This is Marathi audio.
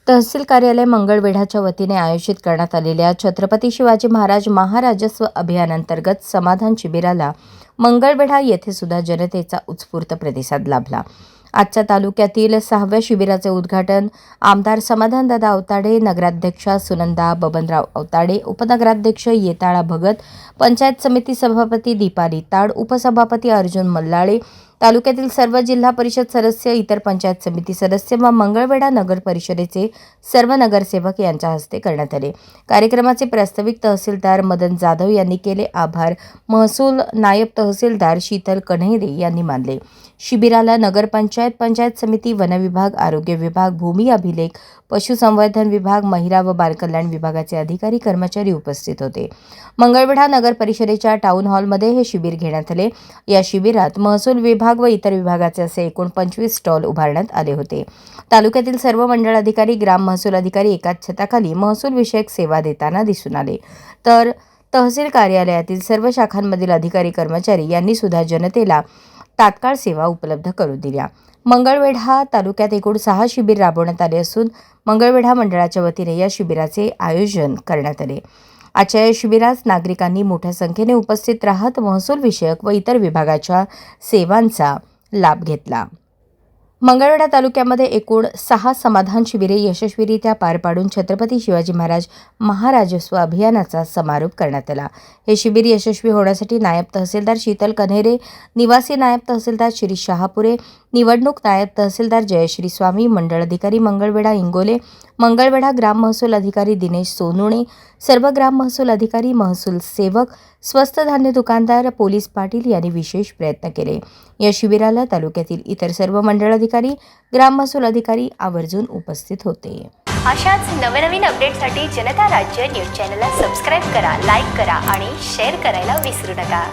तहसील कार्यालय मंगळवेढाच्या वतीने आयोजित करण्यात आलेल्या छत्रपती शिवाजी महाराज महाराजस्व अभियानांतर्गत समाधान शिबिराला मंगळवेढा येथे सुद्धा जनतेचा उत्स्फूर्त प्रतिसाद लाभला। आजच्या तालुक्यातील 6व्या शिबिराचे उद्घाटन आमदार समाधानदादा अवताडे, नगराध्यक्षा सुनंदा बबनराव अवताडे, उपनगराध्यक्ष येताळा भगत, पंचायत समिती सभापती दीपाली ताड, उपसभापती अर्जुन मल्लाळे, तालुक्यातील सर्व जिल्हा परिषद सदस्य, इतर पंचायत समिती सदस्य व मंगळवेढा नगर परिषदेचे सर्व नगरसेवक यांच्या हस्ते करण्यात आले। कार्यक्रमाचे प्रास्ताविक तहसीलदार मदन जाधव यांनी केले। आभार महसूल नायब तहसीलदार शीतल कन्हेरे यांनी मानले। शिबिराला नगरपंचायत, पंचायत समिती, वन विभाग, आरोग्य विभाग, भूमी अभिलेख, पशुसंवर्धन विभाग, महिला व बालकल्याण विभागाचे अधिकारी कर्मचारी उपस्थित होते। मंगळवेढा नगर परिषदेच्या टाउन हॉलमध्ये हे शिबिर घेण्यात आले। या शिबिरात महसूल विभाग व इतर विभागाचे असे एकूण 25 स्टॉल उभारण्यात आले होते। तालुक्यातील सर्व मंडळ अधिकारी, ग्राम महसूल अधिकारी एकाच छताखाली महसूल विषयक सेवा देताना दिसून आले, तर तहसील कार्यालयातील सर्व शाखांमधील अधिकारी कर्मचारी यांनी सुद्धा जनतेला तात्काळ सेवा उपलब्ध करून दिल्या। मंगळवेढा तालुक्यात एकूण 6 शिबिर राबवण्यात आले असून मंगळवेढा मंडळाच्या वतीने या शिबिराचे आयोजन करण्यात आले। आजच्या या शिबिरात नागरिकांनी मोठ्या संख्येने उपस्थित राहत महसूल विषयक व इतर विभागाच्या सेवांचा लाभ घेतला। मंगळवेढा तालुक्यामध्ये एकूण 6 समाधान शिबिरे यशस्वीरित्या पार पाडून छत्रपती शिवाजी महाराज महाराजस्व अभियानाचा समारोप करण्यात आला। हे शिबिर यशस्वी होण्यासाठी नायब तहसीलदार शीतल कन्हेरे, निवासी नायब तहसीलदार शिरीष शहापुरे, निवडणूक नायब तहसीलदार जयश्री स्वामी, मंडळ अधिकारी मंगळवेढा इंगोले, मंगळवेढा ग्राम महसूल अधिकारी दिनेश सोनुणे, सर्व ग्राम महसूल अधिकारी, महसूल सेवक, स्वस्त धान्य दुकानदार, पोलीस पाटील यांनी विशेष प्रयत्न केले। या शिबिराला तालुक्यातील इतर सर्व मंडळ अधिकारी, ग्राम महसूल अधिकारी आवर्जून उपस्थित होते। अशाच नवनवीन अपडेटसाठी जनता राज्य न्यूज चॅनलला सबस्क्राईब करा, लाईक करा आणि शेअर करायला विसरू नका।